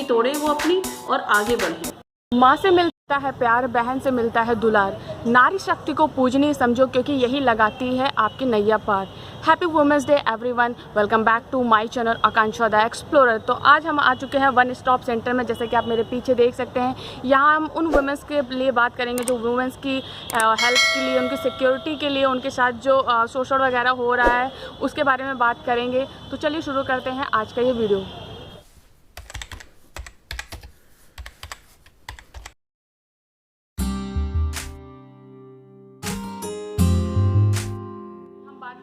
तोड़े वो अपनी और आगे बढ़े। माँ से मिलता है प्यार, बहन से मिलता है दुलार, नारी शक्ति को पूजनीय समझो क्योंकि यही लगाती है आपकी नैया पार। Happy women's day everyone, welcome back to my channel Akanksha the explorer. तो आज हम आ चुके हैं वन स्टॉप सेंटर में, जैसे कि आप मेरे पीछे देख सकते हैं। यहाँ हम उन वुमेंस के लिए बात करेंगे जो वुमेंस की हेल्प के लिए, उनकी सिक्योरिटी के लिए, उनके साथ जो शोषण वगैरह हो रहा है उसके बारे में बात करेंगे। तो चलिए शुरू करते हैं आज का ये वीडियो।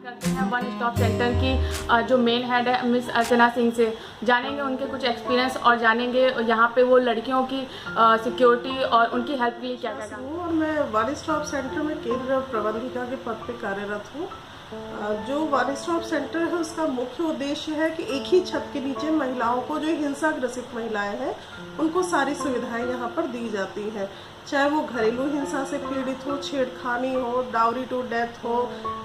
करते हैं वन स्टॉप सेंटर की जो मेन हेड है मिस अर्चना सिंह से। जानेंगे उनके कुछ एक्सपीरियंस और जानेंगे यहाँ पे वो लड़कियों की सिक्योरिटी और उनकी हेल्प के लिए क्या क्या काम। और मैं वन स्टॉप सेंटर में केंद्र प्रबंधिका के पद पे कार्यरत हूँ। जो वन स्टॉप सेंटर है उसका मुख्य उद्देश्य है कि एक ही छत के नीचे महिलाओं को, जो हिंसा ग्रसित महिलाएं हैं, उनको सारी सुविधाएं यहाँ पर दी जाती हैं। चाहे वो घरेलू हिंसा से पीड़ित हो, छेड़खानी हो, डाउरी टू डेथ हो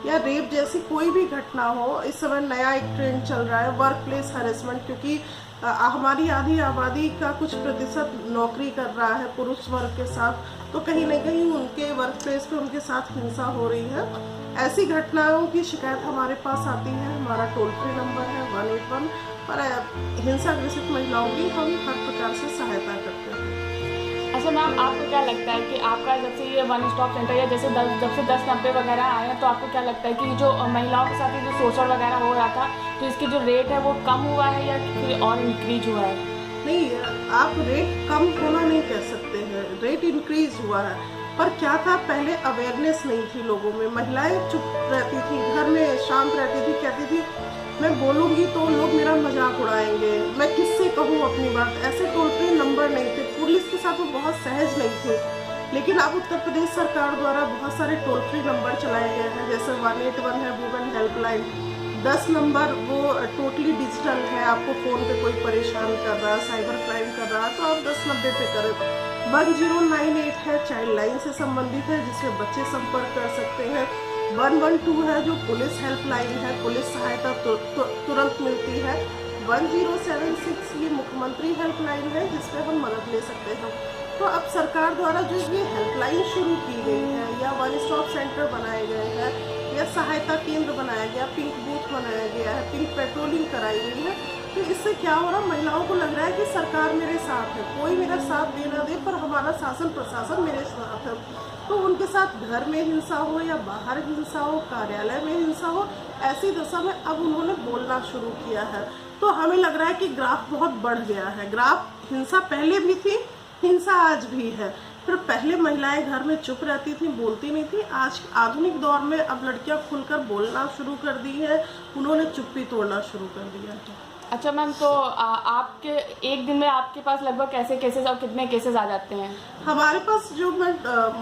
या रेप जैसी कोई भी घटना हो। इस समय नया एक ट्रेंड चल रहा है वर्क प्लेस हैरेसमेंट, क्योंकि हमारी आधी आबादी का कुछ प्रतिशत नौकरी कर रहा है पुरुष वर्ग के साथ, तो कहीं न कहीं उनके वर्क प्लेस पे उनके साथ हिंसा हो रही है। ऐसी घटनाओं की शिकायत हमारे पास आती है। हमारा टोल फ्री नंबर है 181 पर हिंसा ग्रसित महिलाओं की हम हर प्रकार से सहायता करते हैं। अच्छा मैम, आपको क्या लगता है कि आपका जब से ये वन स्टॉप सेंटर या जब से 10-90 वगैरह आए हैं, तो आपको क्या लगता है कि जो महिलाओं के साथ जो शोषण वगैरह हो रहा था, तो इसकी जो रेट है वो कम हुआ है या फिर और इंक्रीज हुआ है? नहीं, आप रेट कम होना नहीं कह सकते हैं, रेट इंक्रीज हुआ है। पर क्या था, पहले अवेयरनेस नहीं थी लोगों में। महिलाएं चुप रहती थी, घर में शांत रहती थी, कहती थी मैं बोलूँगी तो लोग मेरा मजाक उड़ाएंगे, मैं किससे कहूँ अपनी बात। ऐसे टोल फ्री नंबर नहीं थे, पुलिस के साथ वो बहुत सहज नहीं थे। लेकिन अब उत्तर प्रदेश सरकार द्वारा बहुत सारे टोल फ्री नंबर चलाए गए हैं, जैसे 181 है वुमेन हेल्पलाइन, 10 नंबर वो टोटली डिजिटल है। आपको फ़ोन पे कोई परेशान कर रहा है, साइबर क्राइम कर रहा है, तो आप 1090 पे करें। 1098 है चाइल्ड लाइन से संबंधित है, जिसमें बच्चे संपर्क कर सकते हैं। 112 है जो पुलिस हेल्पलाइन है, पुलिस सहायता तुरंत मिलती है। 1076 ये मुख्यमंत्री हेल्पलाइन है, जिसपे हम मदद ले सकते हैं। तो अब सरकार द्वारा जो ये हेल्पलाइन शुरू की गई है, या वन स्टॉप सेंटर बनाए गए हैं, या सहायता केंद्र बनाया गया, पिंक बूथ बनाया गया है, पिंक पेट्रोलिंग कराई गई है, तो इससे क्या हो रहा, महिलाओं को लग रहा है कि सरकार मेरे साथ है, कोई मेरा साथ दे ना दे पर हमारा शासन प्रशासन मेरे साथ है। तो उनके साथ घर में हिंसा हो या बाहर हिंसा हो, कार्यालय में हिंसा हो, ऐसी दशा में अब उन्होंने बोलना शुरू किया है। तो हमें लग रहा है कि ग्राफ बहुत बढ़ गया है। ग्राफ, हिंसा पहले भी थी, हिंसा आज भी है। फिर पहले महिलाएं घर में चुप रहती थी, बोलती नहीं थी। आज आधुनिक दौर में अब लड़कियां खुलकर बोलना शुरू कर दी है, उन्होंने चुप्पी तोड़ना शुरू कर दिया है। अच्छा मैम, तो आपके एक दिन में आपके पास लगभग कैसे केसेस और कितने केसेस आ जाते हैं? हमारे पास जो मैं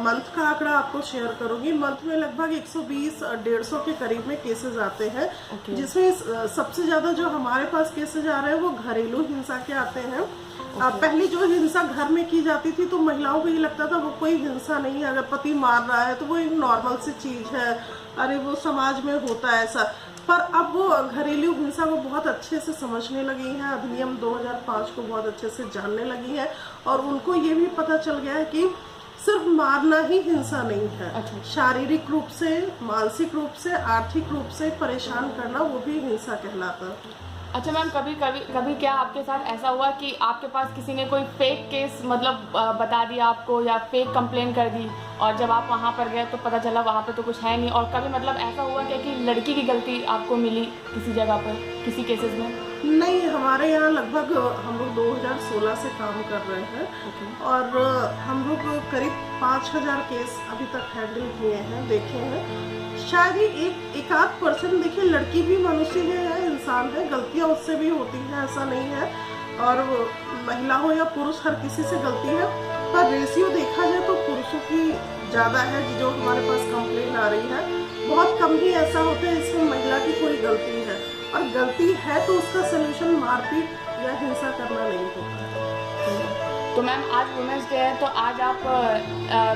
मंथ का आंकड़ा आपको शेयर करूंगी, मंथ में लगभग 120-150 के करीब में केसेस आते हैं। जिसमें सबसे ज्यादा जो हमारे पास केसेस आ रहे हैं वो घरेलू हिंसा के आते हैं। पहले जो हिंसा घर में की जाती थी तो महिलाओं को ये लगता था वो कोई हिंसा नहीं है, अगर पति मार रहा है तो वो एक नॉर्मल सी चीज है, अरे वो समाज में होता है ऐसा। पर अब वो घरेलू हिंसा को बहुत अच्छे से समझने लगी हैं, अधिनियम 2005 को बहुत अच्छे से जानने लगी है, और उनको ये भी पता चल गया है कि सिर्फ मारना ही हिंसा नहीं है। अच्छा। शारीरिक रूप से, मानसिक रूप से, आर्थिक रूप से परेशान करना वो भी हिंसा कहलाता है। अच्छा मैम, कभी क्या आपके साथ ऐसा हुआ कि आपके पास किसी ने कोई फेक केस मतलब बता दिया आपको या फेक कंप्लेन कर दी, और जब आप वहाँ पर गए तो पता चला वहाँ पे तो कुछ है नहीं? और कभी मतलब ऐसा हुआ क्या कि लड़की की गलती आपको मिली किसी जगह पर, किसी केसेस में? नहीं, हमारे यहाँ लगभग हम लोग 2016 से काम कर रहे हैं। और हम लोग करीब 5000 केस अभी तक हैंडल किए हैं, देखे हैं। शायद ही एक आध % देखिए, लड़की भी मनुष्य है, इंसान है, गलतियाँ उससे भी होती हैं, ऐसा नहीं है। और महिला हो या पुरुष, हर किसी से गलती है, पर रेशियो देखा जाए तो पुरुषों की ज़्यादा है जो हमारे पास कंप्लेन आ रही है। बहुत कम ही ऐसा होता है इसमें महिला की कोई गलती है, और गलती है तो उसका सलूशन मारपीट या हिंसा करना नहीं होता। तो मैम, आज वुमेंस डे है, तो आज आप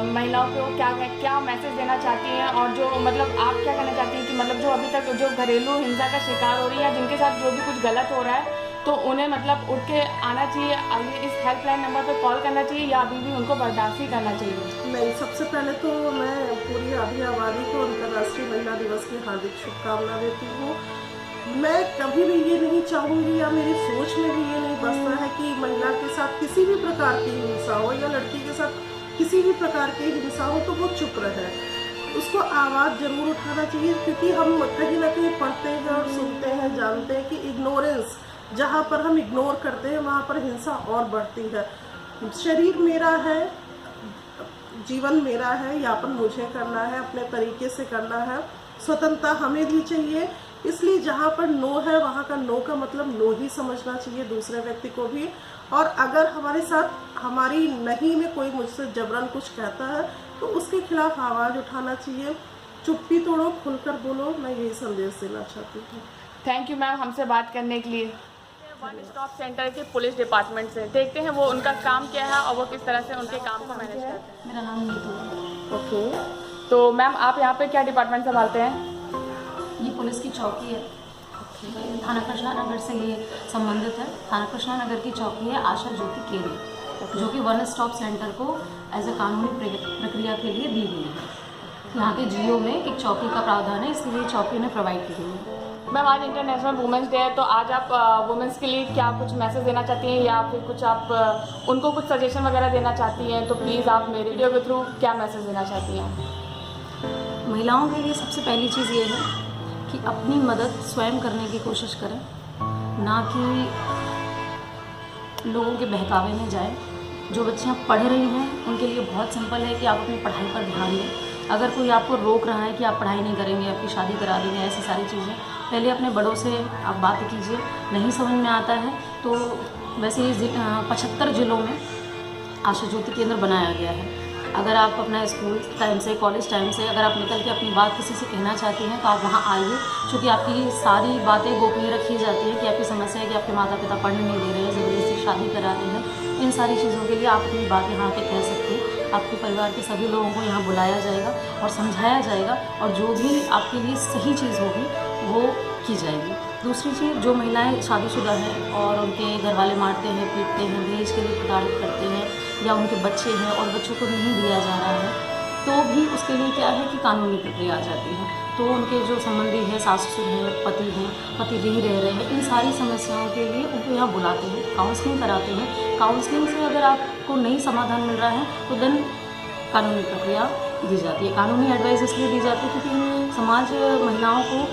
महिलाओं को क्या मैसेज देना चाहती हैं, और जो मतलब आप क्या कहना चाहती हैं कि मतलब जो अभी तक जो घरेलू हिंसा का शिकार हो रही है, जिनके साथ जो भी कुछ गलत हो रहा है, तो उन्हें मतलब उठ के आना चाहिए, आगे इस हेल्पलाइन नंबर पर कॉल करना चाहिए, या अभी भी उनको बर्दाश्त ही करना चाहिए? नहीं, सबसे पहले तो मैं पूरी आधी आबादी को अंतर्राष्ट्रीय महिला दिवस की हार्दिक शुभकामना देती हूँ। मैं कभी भी ये नहीं चाहूँगी या मेरी सोच में भी ये नहीं बसता है कि महिला के साथ किसी भी प्रकार की हिंसा हो या लड़की के साथ किसी भी प्रकार की हिंसा हो तो वो चुप रहे, उसको आवाज़ ज़रूर उठाना चाहिए। क्योंकि हम कहीं ना कहीं पढ़ते हैं और सुनते हैं, जानते हैं कि इग्नोरेंस, जहाँ पर हम इग्नोर करते हैं वहाँ पर हिंसा और बढ़ती है। शरीर मेरा है, जीवन मेरा है, यापन मुझे करना है, अपने तरीके से करना है, स्वतंत्रता हमें भी चाहिए। इसलिए जहाँ पर नो है वहाँ का नो का मतलब नो ही समझना चाहिए दूसरे व्यक्ति को भी। और अगर हमारे साथ हमारी नहीं में कोई मुझसे जबरन कुछ कहता है तो उसके खिलाफ आवाज़ उठाना चाहिए। चुप्पी तोड़ो, खुलकर बोलो, मैं यही संदेश देना चाहती हूँ। थैंक यू मैम हमसे बात करने के लिए। वन स्टॉप सेंटर के पुलिस डिपार्टमेंट से देखते हैं वो उनका काम क्या है और वो किस तरह से उनके काम को मैनेज करते हैं। मेरा नाम नीतू है। ओके, तो मैम आप यहाँ पे क्या डिपार्टमेंट संभालते हैं? ये पुलिस की चौकी है, थाना कृष्णा नगर से ये संबंधित है। थाना कृष्णा नगर की चौकी है आशा ज्योति केंद्र, जो कि वन स्टॉप सेंटर को एज ए कानूनी प्रक्रिया के लिए दी गई है। यहाँ के जीओ में एक चौकी का प्रावधान है, इसलिए चौकी उन्हें प्रोवाइड की गई है। मैम आज इंटरनेशनल वुमेंस डे है, तो आज आप वुमेंस के लिए क्या कुछ मैसेज देना चाहती हैं या फिर कुछ आप उनको कुछ सजेशन वगैरह देना चाहती हैं? तो प्लीज़ आप मेरे वीडियो के थ्रू क्या मैसेज देना चाहती हैं? महिलाओं के लिए सबसे पहली चीज़ ये है कि अपनी मदद स्वयं करने की कोशिश करें, ना कि लोगों के बहकावे में जाए। जो बच्चियाँ पढ़ रही हैं उनके लिए बहुत सिंपल है कि आप अपनी पढ़ाई पर ध्यान दें। अगर कोई आपको रोक रहा है कि आप पढ़ाई नहीं करेंगे, आपकी शादी करा देंगे, ऐसी सारी चीज़ें, पहले अपने बड़ों से आप बात कीजिए। नहीं समझ में आता है तो वैसे ही 75 ज़िलों में आशा ज्योति केंद्र बनाया गया है। अगर आप अपना स्कूल टाइम से, कॉलेज टाइम से अगर आप निकल के अपनी बात किसी से कहना चाहती हैं तो आप वहाँ आइए, क्योंकि आपकी सारी बातें गोपनीय रखी जाती है कि आपकी समस्या है कि आपके माता पिता पढ़ने नहीं दे रहे हैं, ज़बरदस्ती शादी करा रहे हैं। इन सारी चीज़ों के लिए आप अपनी बात यहाँ पे कह सकते हैं। आपके परिवार के सभी लोगों को यहाँ बुलाया जाएगा और समझाया जाएगा, और जो भी आपके लिए सही चीज़ होगी वो की जाएगी। दूसरी चीज़, जो महिलाएं शादीशुदा हैं और उनके घर वाले मारते हैं, पीटते हैं, दहेज के लिए प्रताड़ित करते हैं, या उनके बच्चे हैं और बच्चों को नहीं दिया जा रहा है, तो भी उसके लिए क्या है कि कानूनी प्रक्रिया आ जाती है। तो उनके जो संबंधी हैं, सास ससुर हैं, पति नहीं रह रहे हैं, इन सारी समस्याओं के लिए उनको यहाँ बुलाते हैं, काउंसलिंग कराते हैं। काउंसलिंग से अगर आपको नहीं समाधान मिल रहा है तो देन कानूनी प्रक्रिया दी जाती है। कानूनी एडवाइस इसलिए दी जाती है क्योंकि समाज महिलाओं को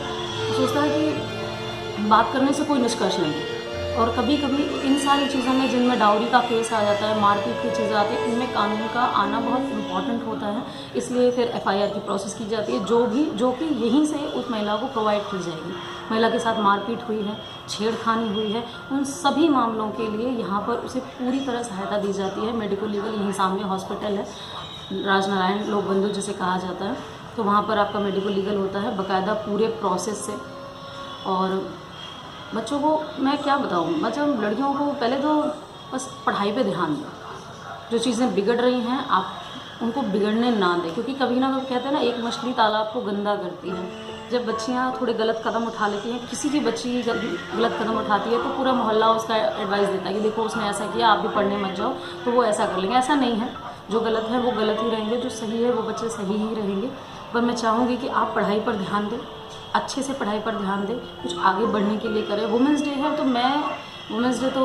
सोचता है कि बात करने से कोई निष्कर्ष नहीं है, और कभी कभी इन सारी चीज़ों में जिनमें डाउरी का केस आ जाता है, मारपीट की चीज़ें आती है, इनमें कानून का आना बहुत इम्पॉर्टेंट होता है। इसलिए फिर FIR की प्रोसेस की जाती है, जो कि यहीं से उस महिला को प्रोवाइड की जाएगी। महिला के साथ मारपीट हुई है, छेड़खानी हुई है, उन सभी मामलों के लिए यहाँ पर उसे पूरी तरह सहायता दी जाती है। मेडिको लीगल, यहीं सामने हॉस्पिटल है, राजनारायण लोक बंधु जिसे कहा जाता है, तो वहाँ पर आपका मेडिको लीगल होता है बाकायदा पूरे प्रोसेस से। और बच्चों को मैं क्या बताऊँ, मतलब लड़कियों को पहले तो बस पढ़ाई पे ध्यान दें। जो चीज़ें बिगड़ रही हैं आप उनको बिगड़ने ना दें, क्योंकि कभी ना कभी कहते हैं ना, एक मछली तालाब को गंदा करती है। जब बच्चियाँ थोड़े गलत कदम उठा लेती हैं, किसी भी बच्ची गलत कदम उठाती है तो पूरा मोहल्ला उसका एडवाइस देता है कि देखो उसने ऐसा किया, आप भी पढ़ने मत जाओ, तो वो ऐसा कर लेंगे। ऐसा नहीं है, जो गलत है वो गलत ही रहेंगे, जो सही है वो बच्चे सही ही रहेंगे। पर मैं चाहूँगी कि आप पढ़ाई पर ध्यान दें, अच्छे से पढ़ाई पर ध्यान दें, कुछ आगे बढ़ने के लिए करें। वुमेंस डे है तो मैं वुमेंस डे तो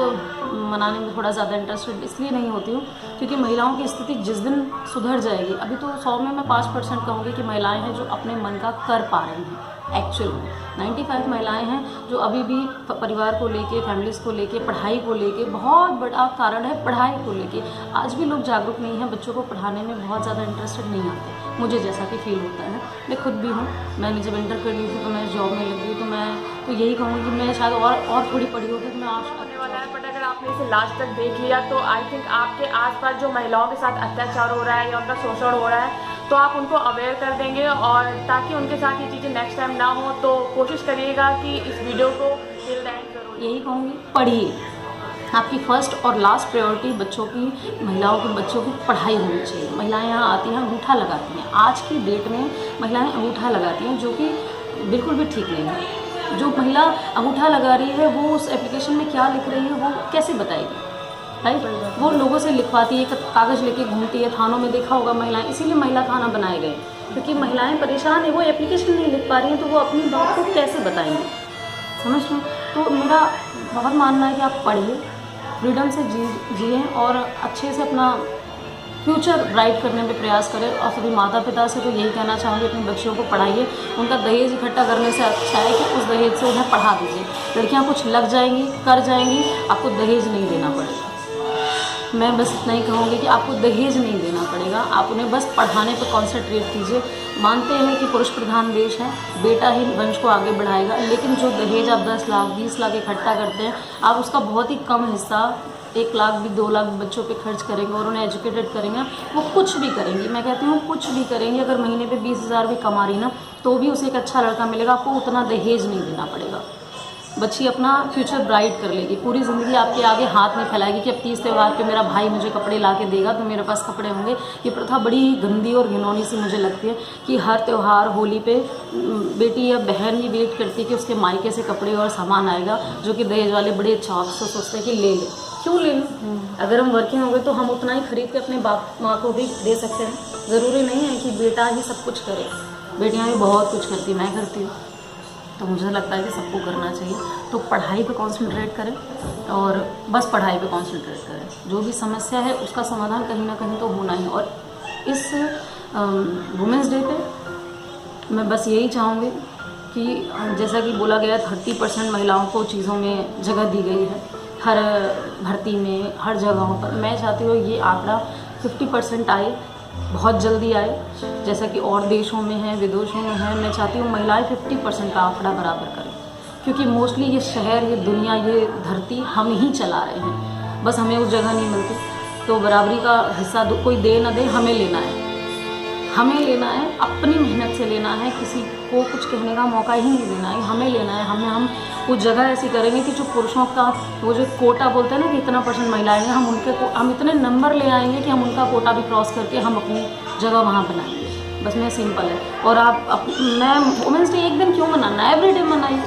मनाने में थोड़ा ज़्यादा इंटरेस्टेड इसलिए नहीं होती हूँ क्योंकि महिलाओं की स्थिति जिस दिन सुधर जाएगी, अभी तो 100 में मैं 5% कहूँगी कि महिलाएं हैं जो अपने मन का कर पा रही हैं। एक्चुअल में 95 महिलाएं हैं जो अभी भी परिवार को लेके, फैमिलीज़ को लेके, पढ़ाई को लेके, बहुत बड़ा कारण है पढ़ाई को लेके। आज भी लोग जागरूक नहीं हैं, बच्चों को पढ़ाने में बहुत ज़्यादा इंटरेस्टेड नहीं आते, मुझे जैसा कि फील होता है। मैं खुद भी हूँ, मैंने जब इंटर कर ली थी तो मैं जॉब में लगी, तो मैं तो यही कहूँगी कि मैं शायद और थोड़ी पढ़ी होगी तो मैं आज होने वाला है। बट अगर आपने इसे लास्ट तक देख लिया तो आई थिंक आपके आसपास जो महिलाओं के साथ अत्याचार हो रहा है या उनका शोषण हो रहा है तो आप उनको अवेयर कर देंगे, और ताकि उनके साथ ये चीज़ें नेक्स्ट टाइम ना हो, तो कोशिश करिएगा कि इस वीडियो को टिल द एंड जरूर। यही कहूँगी, पढ़िए। आपकी फर्स्ट और लास्ट प्रायोरिटी बच्चों की, महिलाओं के बच्चों की पढ़ाई होनी चाहिए। महिलाएं यहाँ आती हैं, अंगूठा लगाती हैं। आज की डेट में महिलाएं अंगूठा लगाती हैं, जो कि बिल्कुल भी ठीक नहीं है। जो महिला अंगूठा लगा रही है वो उस एप्लीकेशन में क्या लिख रही है वो कैसे बताएगी, राइट। वो लोगों से लिखवाती है, कागज़ लेके घूमती है, थानों में देखा होगा महिलाएं, इसीलिए महिला थाना बनाए गए क्योंकि महिलाएं परेशान है, वो एप्लीकेशन नहीं लिख पा रही हैं तो वो अपनी बात को कैसे बताएंगी, समझ रहे हैं। तो मेरा बहुत मानना है कि आप पढ़िए, फ्रीडम से जिए और अच्छे से अपना फ्यूचर ब्राइट करने में प्रयास करें। और सभी माता पिता से तो यही कहना चाहूँगी, अपने बच्चियों को पढ़ाइए। उनका दहेज इकट्ठा करने से अच्छा है कि उस दहेज से उन्हें पढ़ा दीजिए। लड़कियाँ कुछ लग जाएंगी, कर जाएंगी, आपको दहेज नहीं देना पड़ेगा। मैं बस इतना ही कहूँगी कि आपको दहेज नहीं देना पड़ेगा, आप उन्हें बस पढ़ाने पर कॉन्सेंट्रेट कीजिए। मानते हैं कि पुरुष प्रधान देश है, बेटा ही वंश को आगे बढ़ाएगा, लेकिन जो दहेज आप 10 लाख 20 लाख इकट्ठा करते हैं, आप उसका बहुत ही कम हिस्सा 1 लाख भी 2 लाख बच्चों पे खर्च करेंगे और उन्हें एजुकेटेड करेंगे। वो कुछ भी करेंगी, मैं कहती हूँ कुछ भी करेंगी। अगर महीने पे 20,000 भी कमा रही ना तो भी उसे एक अच्छा लड़का मिलेगा, आपको उतना दहेज नहीं देना पड़ेगा। बच्ची अपना फ्यूचर ब्राइट कर लेगी, पूरी ज़िंदगी आपके आगे हाथ नहीं फैलाएगी कि अब 30 त्यौहार पे मेरा भाई मुझे कपड़े ला के देगा तो मेरे पास कपड़े होंगे। ये प्रथा बड़ी गंदी और घिनौनी सी मुझे लगती है कि हर त्यौहार होली पे बेटी या बहन ये वेट करती है कि उसके मायके से कपड़े और सामान आएगा, जो कि दहेज वाले बड़े चाव से सोचते हैं कि ले लें। क्यों ले लूँ? अगर हम वर्किंग हो गए तो हम उतना ही खरीद के अपने बाप माँ को भी दे सकते हैं। ज़रूरी नहीं है कि बेटा ही सब कुछ करे, बेटियाँ भी बहुत कुछ करती, मैं करती हूँ। तो मुझे लगता है कि सबको करना चाहिए। तो पढ़ाई पे कॉन्सेंट्रेट करें और बस पढ़ाई पे कॉन्सेंट्रेट करें। जो भी समस्या है उसका समाधान कहीं ना कहीं तो होना ही। और इस वुमेंस डे पे मैं बस यही चाहूँगी कि जैसा कि बोला गया 30% महिलाओं को चीज़ों में जगह दी गई है, हर भर्ती में, हर जगहों पर। मैं चाहती हूँ ये आंकड़ा 50% आए, बहुत जल्दी आए, जैसा कि और देशों में है, विदेशों में है। मैं चाहती हूँ महिलाएं 50% का आंकड़ा बराबर करें, क्योंकि मोस्टली ये शहर, ये दुनिया, ये धरती हम ही चला रहे हैं, बस हमें उस जगह नहीं मिलती। तो बराबरी का हिस्सा कोई दे ना दे, हमें लेना है, हमें लेना है, अपनी मेहनत से लेना है, किसी को कुछ कहने का मौका ही नहीं देना है, हमें लेना है। हम कुछ जगह ऐसी करेंगे कि जो पुरुषों का वो जो कोटा बोलते हैं ना कि इतना % महिलाएं हैं, हम इतने नंबर ले आएंगे कि हम उनका कोटा भी क्रॉस करके हम अपनी जगह वहाँ बनाएंगे। बस मैं सिंपल है। और मैं वुमेंस डे एक दिन क्यों मनाना, एवरीडे मनाइए,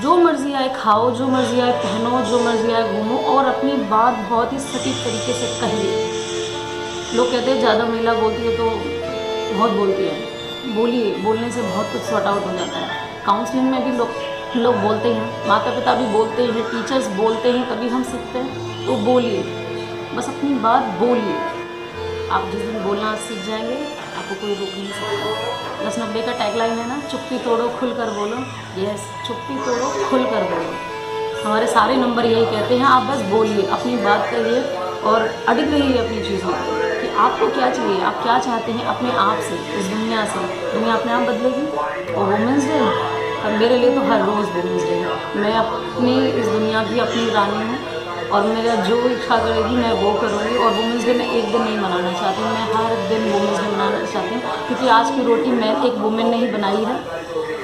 जो मर्जी आए खाओ, जो मर्जी आए पहनो, जो मर्जी आए घूमो, और अपनी बात बहुत ही सटीक तरीके से कहिए। लोग कहते हैं ज़्यादा महिला बोलती है तो बहुत बोलती है, बोलिए, बोलने से बहुत कुछ सॉर्ट आउट हो जाता है। काउंसलिंग में भी लोग बोलते हैं, माता पिता भी बोलते हैं, टीचर्स बोलते हैं, कभी हम सीखते हैं। तो बोलिए, बस अपनी बात बोलिए। आप जिस दिन बोलना सीख जाएंगे आपको कोई रोक नहीं सकता। 10-90 का टैगलाइन है ना, चुप्पी तोड़ो खुल कर बोलो। यस, चुप्पी तोड़ो खुल कर बोलो। हमारे सारे नंबर यही कहते हैं, आप बस बोलिए, अपनी बात करिए और अडिग रहिए अपनी चीज़ों पर कि आपको क्या चाहिए, आप क्या चाहते हैं अपने आप से, इस दुनिया से। दुनिया अपने आप बदलेगी। और वुमेंस डे मेरे लिए तो हर रोज़ वुमेंस डे है। मैं अपनी इस दुनिया की अपनी रानी हूँ और मेरा जो इच्छा करेगी मैं वो करूँगी। और वुमेंस डे मैं एक दिन नहीं मनाना चाहती हूँ, मैं हर दिन वुमेंस डे मनाना चाहती हूँ, क्योंकि आज की रोटी मैं एक वुमेन ने ही बनाई है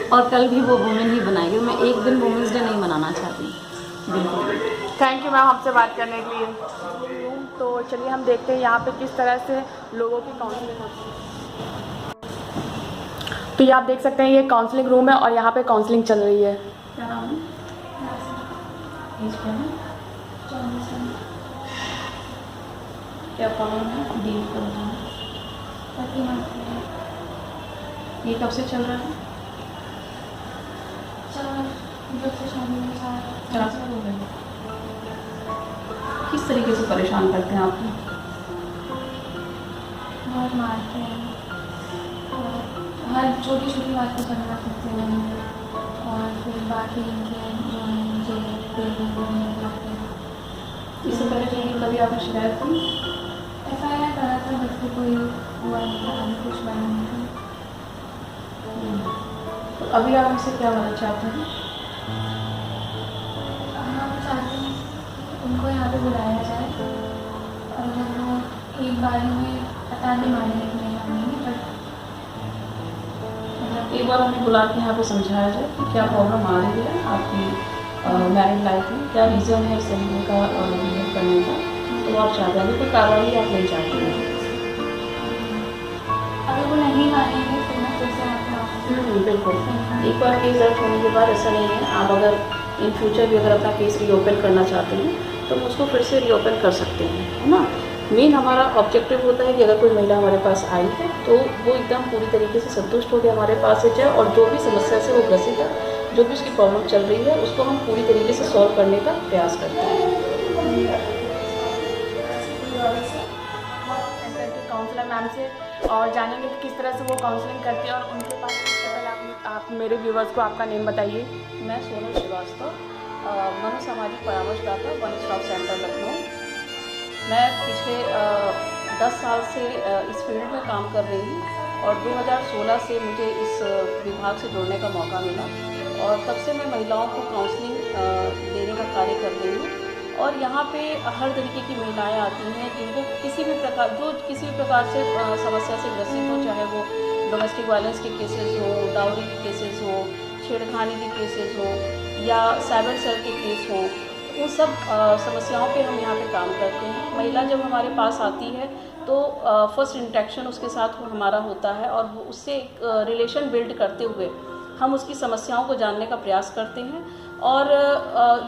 और कल भी वो वुमेन ही बनाएगी। मैं एक दिन वुमेंस डे नहीं मनाना चाहती, बिल्कुल। थैंक यू मैम हमसे बात करने के लिए। तो चलिए हम देखते हैं यहाँ पे किस तरह से लोगों की काउंसलिंग होती है। तो ये आप देख सकते हैं, ये काउंसलिंग रूम है और यहाँ पे काउंसलिंग चल रही है। क्या नाम है? क्या प्रॉब्लम है? डील कर ये कब से चल रहा है? 4 साल हो गए। किस तरीके से परेशान करते हैं आपको? बहुत मारते हैं और हर छोटी छोटी बात को करना करते हैं और फिर बाकी इनके जो है मुझे लगते हैं। इससे पहले कभी आपने शिकायत की? FIR करा था, बट फिर कोई हुआ नहीं था, अभी कुछ बना नहीं था। तो अभी आप हमसे क्या मदद चाहते हैं? हम चाहते हैं उनको यहाँ पे बुलाया जाए और अगर वो एक बार में पता नहीं मानेंगे कि नहीं मानेंगे, बट मतलब एक बार हमें बुला के यहाँ पे समझाया जाए कि क्या प्रॉब्लम आ रही है आपकी मैरिड लाइफ में, क्या रीज़न है इस तरीके का बिहेव करने का। तो आप चाहते हैं कोई कार्रवाई आप नहीं चाहते हैं? अगर वो नहीं मानेंगे फिर मैं फिर से आपके ऑफिस बिल्कुल। एक बार केस दर्ज होने के बाद ऐसा नहीं है, आप अगर इन फ्यूचर भी अगर अपना केस रीओपन करना चाहते हैं तो हम उसको फिर से रीओपन कर सकते हैं, है ना। मेन हमारा ऑब्जेक्टिव होता है कि अगर कोई महिला हमारे पास आई है तो वो एकदम पूरी तरीके से संतुष्ट हो के हमारे पास से जाए, और जो भी समस्या से वो ग्रसित है, जो भी उसकी प्रॉब्लम चल रही है, उसको हम पूरी तरीके से सॉल्व करने का प्रयास करते हैं। काउंसलर मैम से और जानेंगे कि किस तरह से वो काउंसलिंग करती है, और उनके पास सबसे पहले आप मेरे व्यूवर्स को आपका नेम बताइए। मैं सोनल श्रीवास्तव, मनोसामाजिक परामर्शदाता, वन स्टॉप सेंटर लखनऊ। मैं पिछले 10 साल से इस फील्ड में काम कर रही हूँ और 2016 से मुझे इस विभाग से जुड़ने का मौका मिला, और तब से मैं महिलाओं को काउंसलिंग देने का कार्य कर रही हूँ। और यहाँ पे हर तरीके की महिलाएं आती हैं जिनको किसी भी प्रकार से समस्या से ग्रसित हो, चाहे वो डोमेस्टिक वायलेंस के केसेस हो, डाउरी के केसेस हो, छेड़खानी के केसेस हो, या साइबर सेल के केस हो, उन सब समस्याओं पे हम यहाँ पे काम करते हैं। महिला जब हमारे पास आती है तो फर्स्ट इंटरेक्शन उसके साथ हमारा होता है, और वो उससे एक रिलेशन बिल्ड करते हुए हम उसकी समस्याओं को जानने का प्रयास करते हैं, और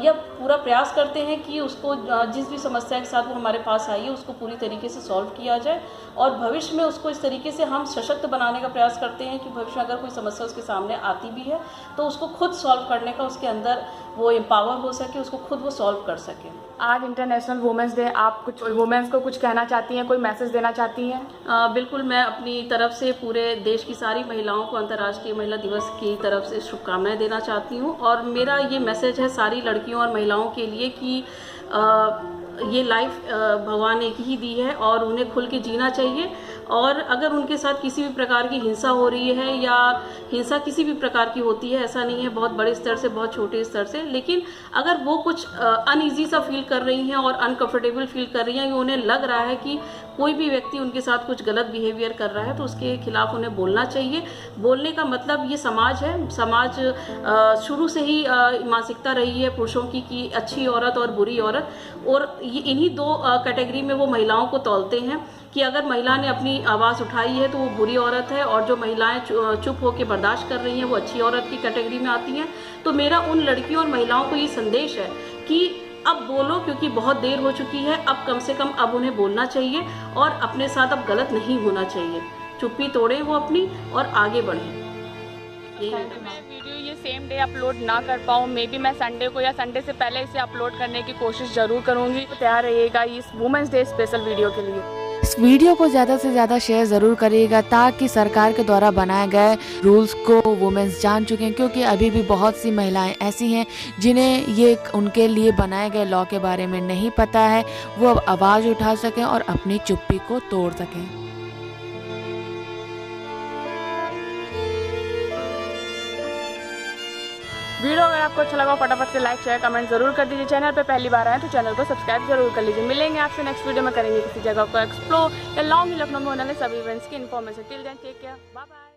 यह पूरा प्रयास करते हैं कि उसको जिस भी समस्या के साथ वो हमारे पास आई है उसको पूरी तरीके से सॉल्व किया जाए, और भविष्य में उसको इस तरीके से हम सशक्त बनाने का प्रयास करते हैं कि भविष्य में अगर कोई समस्या उसके सामने आती भी है तो उसको खुद सॉल्व करने का उसके अंदर वो एम्पावर हो सके, उसको खुद वो सॉल्व कर सके। आज इंटरनेशनल वुमेंस डे, आप कुछ वुमेन्स को कुछ कहना चाहती हैं, कोई मैसेज देना चाहती हैं? बिल्कुल, मैं अपनी तरफ से पूरे देश की सारी महिलाओं को अंतर्राष्ट्रीय महिला दिवस की तरफ से शुभकामनाएं देना चाहती हूँ, और मेरा ये मैसेज है सारी लड़कियों और महिलाओं के लिए कि ये लाइफ भगवान ने ही दी है और उन्हें खुल के जीना चाहिए, और अगर उनके साथ किसी भी प्रकार की हिंसा हो रही है, या हिंसा किसी भी प्रकार की होती है, ऐसा नहीं है बहुत बड़े स्तर से बहुत छोटे स्तर से, लेकिन अगर वो कुछ अनईजी सा फील कर रही हैं और अनकंफर्टेबल फील कर रही हैं, कि उन्हें लग रहा है कि कोई भी व्यक्ति उनके साथ कुछ गलत बिहेवियर कर रहा है, तो उसके खिलाफ उन्हें बोलना चाहिए। बोलने का मतलब ये समाज है, समाज शुरू से ही मानसिकता रही है पुरुषों की कि अच्छी औरत और बुरी औरत, और ये इन्हीं दो कैटेगरी में वो महिलाओं को तौलते हैं कि अगर महिला ने अपनी आवाज़ उठाई है तो वो बुरी औरत है, और जो महिलाएं चुप होकर बर्दाश्त कर रही हैं वो अच्छी औरत की कैटेगरी में आती हैं। तो मेरा उन लड़कियों और महिलाओं को ये संदेश है कि अब बोलो, क्योंकि बहुत देर हो चुकी है, अब कम से कम अब उन्हें बोलना चाहिए, और अपने साथ अब गलत नहीं होना चाहिए, चुप्पी तोड़ें वो अपनी और आगे बढ़ें। मैं वीडियो ये सेम डे अपलोड ना कर पाऊँ, मे बी मैं संडे को या संडे से पहले इसे अपलोड करने की कोशिश ज़रूर करूँगी। तो तैयार रहिएगा इस वुमेंस डे स्पेशल वीडियो के लिए। इस वीडियो को ज़्यादा से ज़्यादा शेयर ज़रूर करिएगा, ताकि सरकार के द्वारा बनाए गए रूल्स को वुमेन्स जान चुके हैं, क्योंकि अभी भी बहुत सी महिलाएं ऐसी हैं जिन्हें ये उनके लिए बनाए गए लॉ के बारे में नहीं पता है, वो अब आवाज़ उठा सकें और अपनी चुप्पी को तोड़ सकें। वीडियो अगर आपको अच्छा लगा फटाफट से लाइक शेयर कमेंट जरूर कर दीजिए। चैनल पे पहली बार आए तो चैनल को सब्सक्राइब जरूर कर लीजिए। मिलेंगे आपसे नेक्स्ट वीडियो में, करेंगे किसी जगह को एक्सप्लोर या लॉन्ग लखनऊ में होने वाले सभी इवेंट्स की information. Till then take care, bye bye.